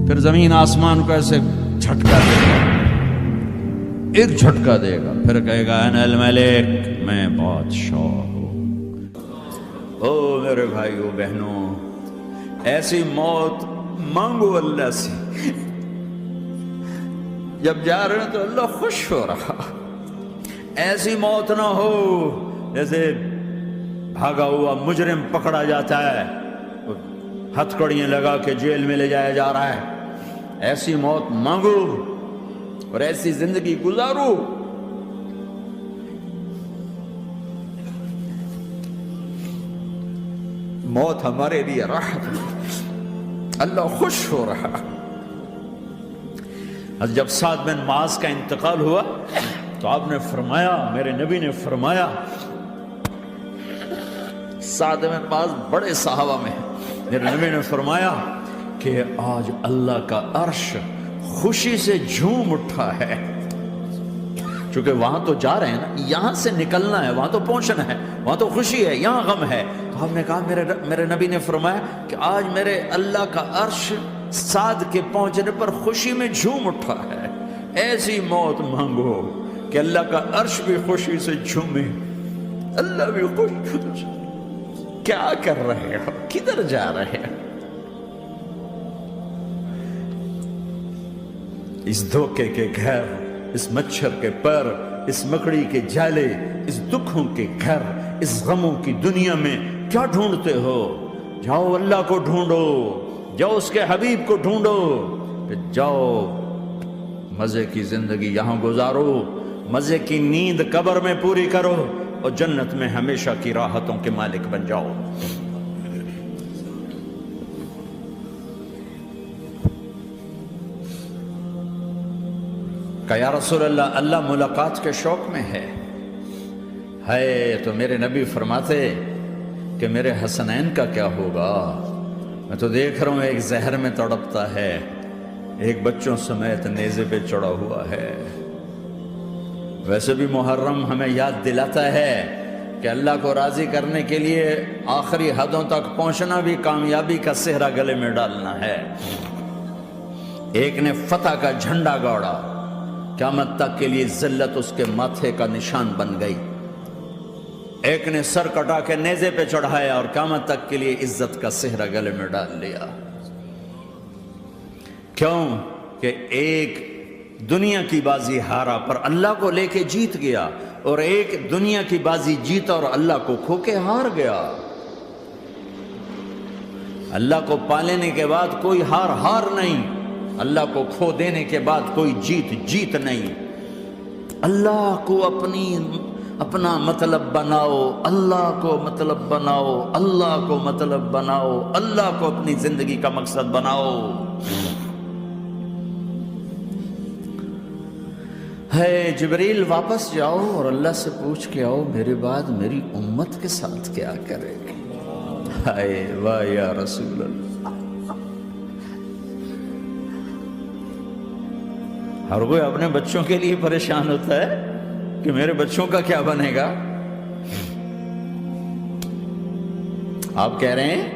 پھر زمین آسمان کو ایسے جھٹکا دے گا، ایک جھٹکا دے گا، پھر کہے گا انا الملک، میں بادشاہ ہوں۔ او میرے بھائیو بہنوں، ایسی موت مانگو اللہ سے، جب جا رہے ہیں تو اللہ خوش ہو رہا۔ ایسی موت نہ ہو جیسے بھاگا ہوا مجرم پکڑا جاتا ہے، ہتھکڑیاں لگا کے جیل میں لے جایا جا رہا ہے۔ ایسی موت مانگو اور ایسی زندگی گزارو۔ موت ہمارے لیے راحت ہے، اللہ خوش ہو رہا۔ جب سعد بن معاذ کا انتقال ہوا تو آپ نے فرمایا، میرے نبی نے فرمایا، سعد بن معاذ بڑے صحابہ میں ہیں، میرے نبی نے فرمایا کہ آج اللہ کا عرش خوشی سے جھوم اٹھا ہے، چونکہ وہاں تو جا رہے ہیں نا، یہاں سے نکلنا ہے، وہاں تو پہنچنا ہے، وہاں تو خوشی ہے، یہاں غم ہے۔ تو آپ نے کہا، میرے نبی نے فرمایا کہ آج میرے اللہ کا عرش سعد کے پہنچنے پر خوشی میں جھوم اٹھا ہے۔ ایسی موت مانگو کہ اللہ کا عرش بھی خوشی سے جھومے، اللہ بھی خوش۔ کیا کر رہے ہو؟ کدھر جا رہے ہو؟ اس دھوکے کے گھر، اس مچھر کے پر، اس مکڑی کے جالے، اس دکھوں کے گھر، اس غموں کی دنیا میں کیا ڈھونڈتے ہو؟ جاؤ اللہ کو ڈھونڈو، جاؤ اس کے حبیب کو ڈھونڈو، کہ جاؤ مزے کی زندگی یہاں گزارو، مزے کی نیند قبر میں پوری کرو، اور جنت میں ہمیشہ کی راحتوں کے مالک بن جاؤ۔ کہ یا رسول اللہ، اللہ ملاقات کے شوق میں ہے۔ تو میرے نبی فرماتے کہ میرے حسنین کا کیا ہوگا؟ میں تو دیکھ رہا ہوں ایک زہر میں تڑپتا ہے، ایک بچوں سمیت نیزے پہ چڑھا ہوا ہے۔ ویسے بھی محرم ہمیں یاد دلاتا ہے کہ اللہ کو راضی کرنے کے لیے آخری حدوں تک پہنچنا بھی کامیابی کا صحرا گلے میں ڈالنا ہے۔ ایک نے فتح کا جھنڈا گاڑا، قیامت تک کے لیے ذلت اس کے ماتھے کا نشان بن گئی۔ ایک نے سر کٹا کے نیزے پہ چڑھایا اور قیامت تک کے لیے عزت کا صحرا گلے میں ڈال لیا۔ کیوں کہ ایک دنیا کی بازی ہارا پر اللہ کو لے کے جیت گیا، اور ایک دنیا کی بازی جیتا اور اللہ کو کھو کے ہار گیا۔ اللہ کو پا لینے کے بعد کوئی ہار نہیں، اللہ کو کھو دینے کے بعد کوئی جیت نہیں۔ اللہ کو اپنا مطلب بناؤ، اللہ کو مطلب بناؤ، اللہ کو مطلب بناؤ، اللہ کو اپنی زندگی کا مقصد بناؤ۔ جبریل واپس جاؤ اور اللہ سے پوچھ کے آؤ، میرے بعد میری امت کے ساتھ کیا کرے گی؟ واہ یا رسول اللہ۔ ہر کوئی اپنے بچوں کے لیے پریشان ہوتا ہے کہ میرے بچوں کا کیا بنے گا۔ آپ کہہ رہے ہیں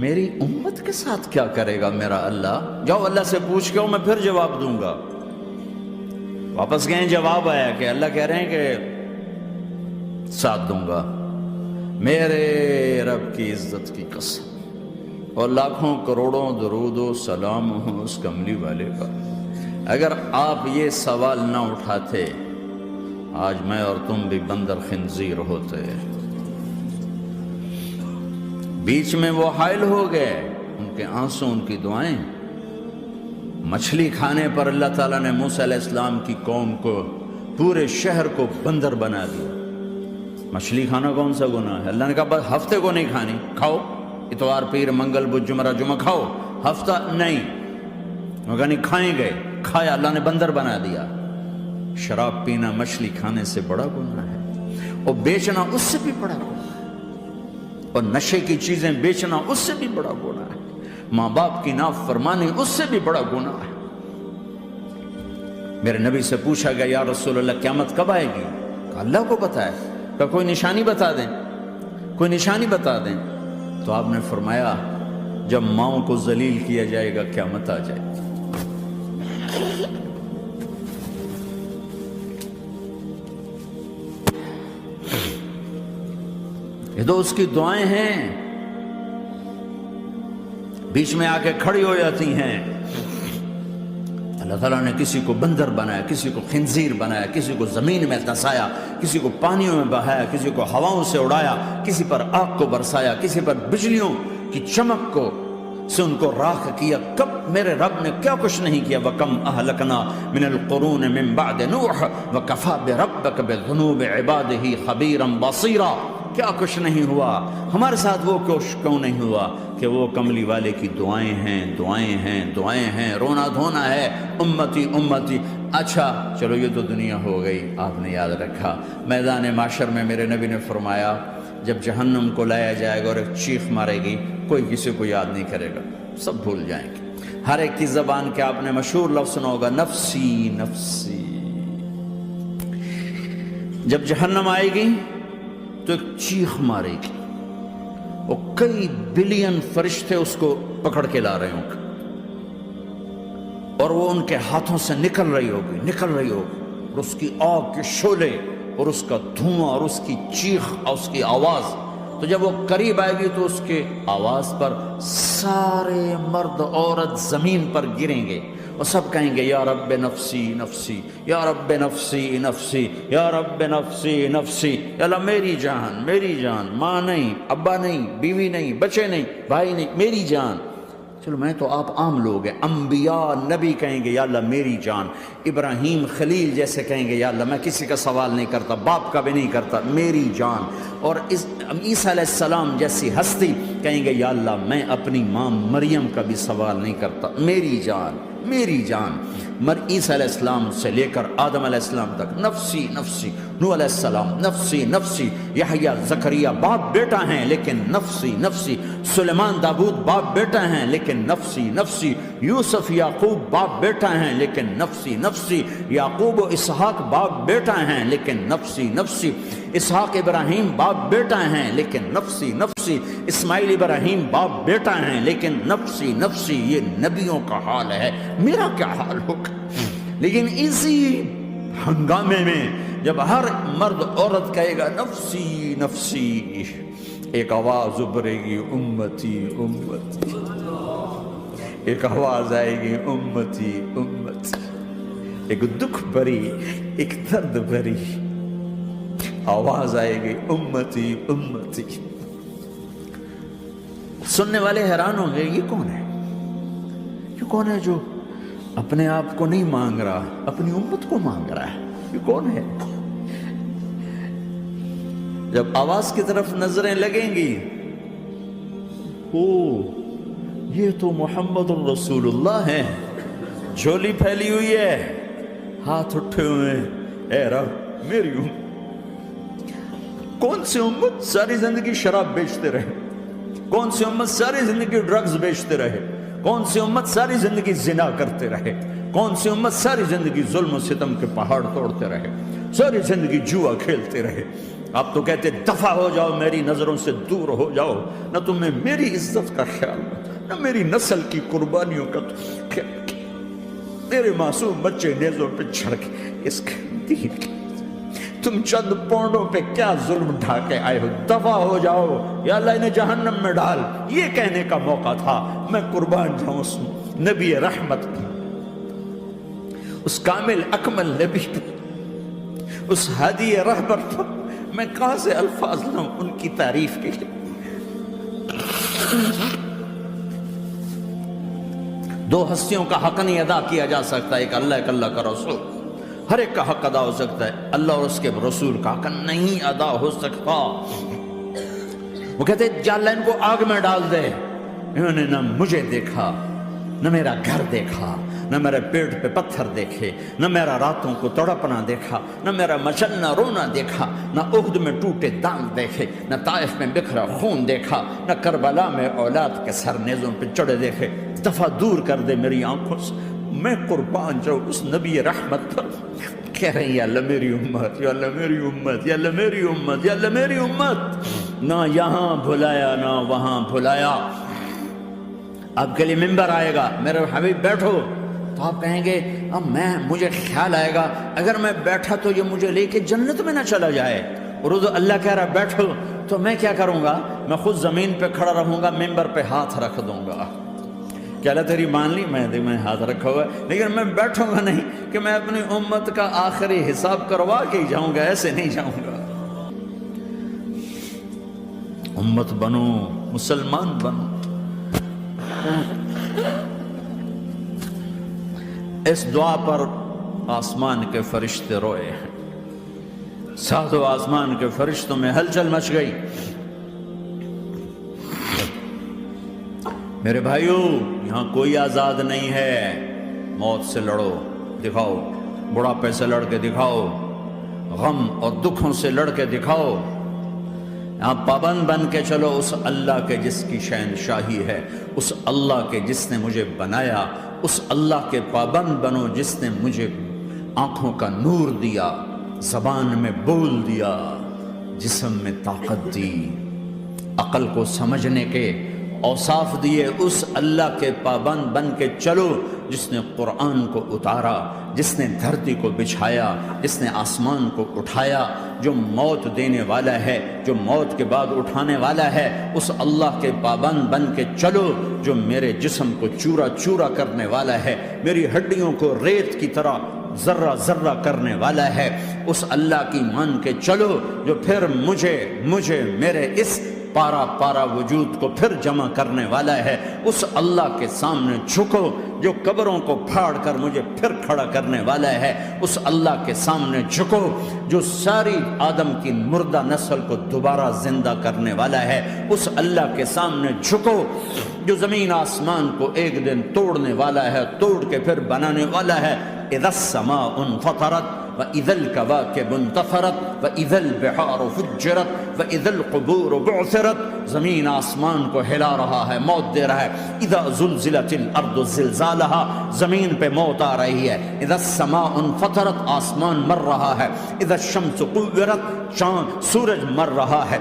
میری امت کے ساتھ کیا کرے گا میرا اللہ؟ جاؤ اللہ سے پوچھ کے میں پھر جواب دوں گا۔ واپس گئے، جواب آیا کہ اللہ کہہ رہے ہیں کہ ساتھ دوں گا، میرے رب کی عزت کی قسم، اور لاکھوں کروڑوں درود و سلام ہوں اس کملی والے کا۔ اگر آپ یہ سوال نہ اٹھاتے، آج میں اور تم بھی بندر خنزیر ہوتے۔ بیچ میں وہ حائل ہو گئے، ان کے آنسو، ان کی دعائیں۔ مچھلی کھانے پر اللہ تعالیٰ نے موسیٰ علیہ السلام کی قوم کو، پورے شہر کو بندر بنا دیا۔ مچھلی کھانا کون سا گناہ ہے؟ اللہ نے کہا بس ہفتے کو نہیں کھانی، کھاؤ، اتوار پیر منگل بدھ جمعہ جمعہ کھاؤ، ہفتہ نہیں۔ وہ کہا نہیں، کھائیں گے، کھایا، اللہ نے بندر بنا دیا۔ شراب پینا مچھلی کھانے سے بڑا گناہ ہے، اور بیچنا اس سے بھی بڑا گناہ ہے، اور نشے کی چیزیں بیچنا اس سے بھی بڑا گناہ ہے، ماں باپ کی نافرمانی اس سے بھی بڑا گناہ ہے۔ میرے نبی سے پوچھا گیا یا رسول اللہ قیامت کب آئے گی؟ کہا اللہ کو پتہ ہے۔ کہا کوئی نشانی بتا دیں، کوئی نشانی بتا دیں۔ تو آپ نے فرمایا جب ماؤں کو ذلیل کیا جائے گا قیامت آ جائے گی۔ یہ تو اس کی دعائیں ہیں، بیچ میں آ کے کھڑی ہو جاتی ہیں۔ اللہ تعالیٰ نے کسی کو بندر بنایا، کسی کو خنزیر بنایا، کسی کو زمین میں دھسایا، کسی کو پانیوں میں بہایا، کسی کو ہواؤں سے اڑایا، کسی پر آگ کو برسایا، کسی پر بجلیوں کی چمک کو سے ان کو راکھ کیا۔ کب میرے رب نے کیا کچھ نہیں کیا۔ وَكَمْ أَهْلَكْنَا مِنَ الْقُرُونِ مِن بَعْدِ نُوحٍ وَكَفَىٰ بِرَبِّكَ بِذُنُوبِ عِبَادِهِ خَبِيرًا بَصِيرًا۔ کیا کچھ نہیں ہوا ہمارے ساتھ، وہ کچھ کیوں نہیں ہوا کہ وہ کملی والے کی دعائیں ہیں، دعائیں ہیں، دعائیں ہیں، رونا دھونا ہے، امتی امتی۔ اچھا چلو یہ تو دنیا ہو گئی، آپ نے یاد رکھا میدان معاشر میں میرے نبی نے فرمایا جب جہنم کو لایا جائے گا اور ایک چیخ مارے گی، کوئی کسی کو یاد نہیں کرے گا، سب بھول جائیں گے۔ ہر ایک کی زبان کے آپ نے مشہور لفظ سنا ہوگا، نفسی نفسی۔ جب جہنم آئے گی تو ایک چیخ مارے گی، اور کئی بلین فرشتے اس کو پکڑ کے لا رہے ہوں گے، اور وہ ان کے ہاتھوں سے نکل رہی ہوگی، اور اس کی آگ کے شعلے اور اس کا دھواں اور اس کی چیخ اور اس کی آواز۔ تو جب وہ قریب آئے گی تو اس کے آواز پر سارے مرد عورت زمین پر گریں گے اور سب کہیں گے یا رب نفسی نفسی، یا رب نفسی نفسی، یا رب نفسی نفسی۔ یا اللہ میری جان، میری جان، ماں نہیں، ابا نہیں، بیوی نہیں، بچے نہیں، بھائی نہیں، میری جان۔ چلو میں تو آپ عام لوگ ہیں، انبیاء نبی کہیں گے یا اللہ میری جان، ابراہیم خلیل جیسے کہیں گے یا اللہ میں کسی کا سوال نہیں کرتا، باپ کا بھی نہیں کرتا، میری جان۔ اور عیسیٰ علیہ السلام جیسی ہستی کہیں گے یا اللہ میں اپنی ماں مریم کا بھی سوال نہیں کرتا، میری جان، میری جان۔ عیسیٰ علیہ السلام سے لے کر آدم علیہ السلام تک نفسی نفسی، نوح علیہ السلام نفسی نفسی، یحییٰ زکریا باپ بیٹا ہیں لیکن نفسی نفسی، سلیمان داؤد باپ بیٹا ہیں لیکن نفسی نفسی، یوسف یعقوب باپ بیٹا ہیں لیکن نفسی نفسی، یعقوب و اسحاق باپ بیٹا ہیں لیکن نفسی نفسی، اسحاق ابراہیم باپ بیٹا ہیں لیکن نفسی نفسی، اسماعیل ابراہیم باپ بیٹا ہیں لیکن نفسی نفسی۔ یہ نبیوں کا حال ہے، میرا کیا حال ہوگا؟ لیکن اسی ہنگامے میں جب ہر مرد عورت کہے گا نفسی نفسی، ایک آواز ابھرے گی امتی امتی، ایک آواز آئے گی امتی امتی، ایک دکھ بھری، ایک درد بھری آواز آئے گی امتی امتی۔ سننے والے حیران ہوں گے یہ کون ہے، یہ کون ہے جو اپنے آپ کو نہیں مانگ رہا، اپنی امت کو مانگ رہا ہے، یہ کون ہے؟ جب آواز کی طرف نظریں لگیں گی، او یہ تو محمد الرسول اللہ ہے، جھولی پھیلی ہوئی ہے، ہاتھ اٹھے ہوئے ہیں، اے رب میری امت۔ کون سی امت ساری زندگی شراب بیچتے رہے، کون سی امت ساری زندگی ڈرگز بیچتے رہے، کون سی امت ساری زندگی زنا کرتے رہے، کون سی امت ساری زندگی ظلم و ستم کے پہاڑ توڑتے رہے، ساری زندگی جوا کھیلتے رہے۔ آپ تو کہتے دفع ہو جاؤ، میری نظروں سے دور ہو جاؤ، نہ تمہیں میری عزت کا خیال، نہ میری نسل کی قربانیوں کا خیال، میرے معصوم بچے نیزوں پہ چڑھ کے اس کے دین کے تم چند پونڈوں پہ کیا ظلم ڈھا کے آئے ہو، دفع ہو جاؤ، یا اللہ انہیں جہنم میں ڈال۔ یہ کہنے کا موقع تھا، میں قربان جاؤں اس نبی رحمت کی، اس کامل اکمل نبی پر، اس ہادی رہبر پر میں کہاں سے الفاظ لوں ان کی تعریف کے لیے۔ دو ہستیوں کا حق نہیں ادا کیا جا سکتا، ایک اللہ، ایک اللہ کا رسول۔ ہر ایک کا حق ادا ہو سکتا ہے، اللہ اور اس کے رسول کا حق نہیں ادا ہو سکتا۔ وہ کہتے ہیں یا اللہ ان کو آگ میں ڈال دے، انہوں نے نہ مجھے دیکھا، نہ میرا گھر دیکھا، نہ میرے پیٹ پہ پتھر دیکھے، نہ میرا راتوں کو تڑپنا دیکھا، نہ میرا مچلنا رونا دیکھا، نہ احد میں ٹوٹے دانت دیکھے، نہ طائف میں بکھرا خون دیکھا، نہ کربلا میں اولاد کے سر نیزوں پہ چڑھے دیکھے۔ دفعہ دور کر دے میری آنکھوں سے، میں قربان جاؤں اس نبی رحمت پر۔ کہہ رہے ہیں یا اللہ میری امت، یا اللہ میری امت، یا اللہ میری امت، یا اللہ میری امت۔ نہ یہاں بھلایا نہ وہاں بھلایا، آپ کے لیے ممبر آئے گا، میرے حبیب بیٹھو، تو آپ کہیں گے اب مجھے خیال آئے گا اگر میں بیٹھا تو یہ مجھے لے کے جنت میں نہ چلا جائے، اور اللہ کہہ رہا بیٹھو، تو میں کیا کروں گا؟ میں خود زمین پہ کھڑا رہوں گا، ممبر پہ ہاتھ رکھ دوں گا، کہ اللہ تیری مان لی، میں ہاتھ رکھا ہوا ہے، لیکن میں بیٹھوں گا نہیں کہ میں اپنی امت کا آخری حساب کروا کے ہی جاؤں گا، ایسے نہیں جاؤں گا۔ امت بنو، مسلمان بنو۔ اس دعا پر آسمان کے فرشتے روئے ہیں، ساتوں آسمان کے فرشتوں میں ہلچل مچ گئی۔ میرے بھائیو، یہاں کوئی آزاد نہیں ہے، موت سے لڑو، دکھاؤ، بڑھاپے سے لڑ کے دکھاؤ، غم اور دکھوں سے لڑ کے دکھاؤ، یہاں پابند بن کے چلو اس اللہ کے جس کی شہنشاہی ہے، اس اللہ کے جس نے مجھے بنایا، اس اللہ کے پابند بنو جس نے مجھے آنکھوں کا نور دیا، زبان میں بول دیا، جسم میں طاقت دی، عقل کو سمجھنے کے اوصاف دیے، اس اللہ کے پابند بن کے چلو جس نے قرآن کو اتارا، جس نے دھرتی کو بچھایا، جس نے آسمان کو اٹھایا، جو موت دینے والا ہے، جو موت کے بعد اٹھانے والا ہے، اس اللہ کے پابند بن کے چلو جو میرے جسم کو چورا چورا کرنے والا ہے، میری ہڈیوں کو ریت کی طرح ذرہ ذرہ کرنے والا ہے، اس اللہ کی مان کے چلو جو پھر مجھے میرے اس پارا پارا وجود کو پھر جمع کرنے والا ہے، اس اللہ کے سامنے جھکو جو قبروں کو پھاڑ کر مجھے پھر کھڑا کرنے والا ہے، اس اللہ کے سامنے جھکو جو ساری آدم کی مردہ نسل کو دوبارہ زندہ کرنے والا ہے، اس اللہ کے سامنے جھکو جو زمین آسمان کو ایک دن توڑنے والا ہے، توڑ کے پھر بنانے والا ہے۔ اذا السماء انفطرت وَإِذَا الْكَوَاكِبُ انتَثَرَتْ وَإِذَا الْبِحَارُ فُجِّرَتْ وَإِذَا الْقُبُورُ بُعْثِرَتْ، زمین آسمان کو ہلا رہا ہے، موت دے رہا ہے۔ اِذَا زُلْزِلَتِ الْأَرْضُ زِلْزَالَهَا، زمین پہ موت آ رہی ہے۔ اِذَا السَّمَاءُ انفطرت، آسمان مر رہا ہے۔ اِذَا الشَّمْسُ كُوِّرَتْ، سورج مر رہا ہے۔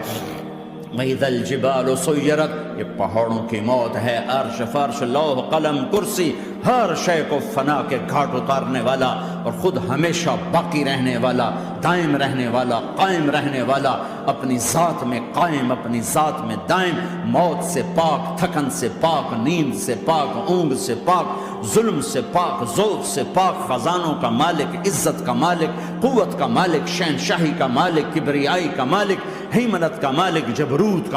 وَإِذَا الْجِبَالُ سُيِّرَتْ، یہ پہاڑوں کی موت ہے۔ عرش فرش لوح قلم کرسی، ہر شے کو فنا کے گھاٹ اتارنے والا اور خود ہمیشہ باقی رہنے والا، دائم رہنے والا، قائم رہنے والا، اپنی ذات میں قائم، اپنی ذات میں دائم، موت سے پاک، تھکن سے پاک، نیند سے پاک، اونگ سے پاک، ظلم سے پاک، ذوق سے پاک، خزانوں کا مالک، عزت کا مالک، قوت کا مالک، شہنشاہی کا مالک، کبریائی کا مالک، ہیمنت کا مالک، جبروت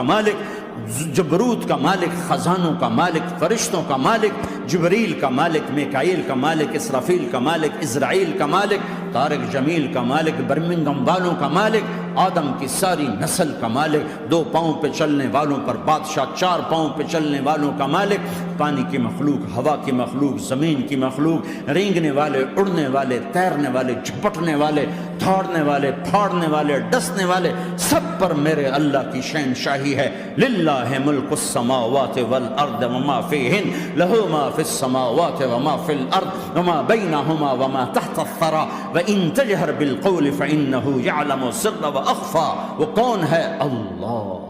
کا مالک، خزانوں کا مالک، فرشتوں کا مالک، جبریل کا مالک، میکائیل کا مالک، اسرافیل کا مالک، اسرائیل کا مالک، طارق جمیل کا مالک، برمنگم والوں کا مالک، آدم کی ساری نسل کا مالک، 2 پاؤں پہ چلنے والوں پر بادشاہ، 4 پاؤں پہ چلنے والوں کا مالک، پانی کی مخلوق، ہوا کی مخلوق، زمین کی مخلوق، رینگنے والے، اڑنے والے، تیرنے والے، جھپٹنے والے، دھاڑنے والے، پھاڑنے والے، ڈسنے والے، سب پر میرے اللہ کی شہنشاہی ہے۔ للہ ملک السماوات والارض وما فیہن، لہ ما فی السماوات وما فی الارض وما بینہما وما تحت الثری وان تجہر بالقول فانہ یعلم السر واخفی۔ وہ کون ہے؟ اللہ۔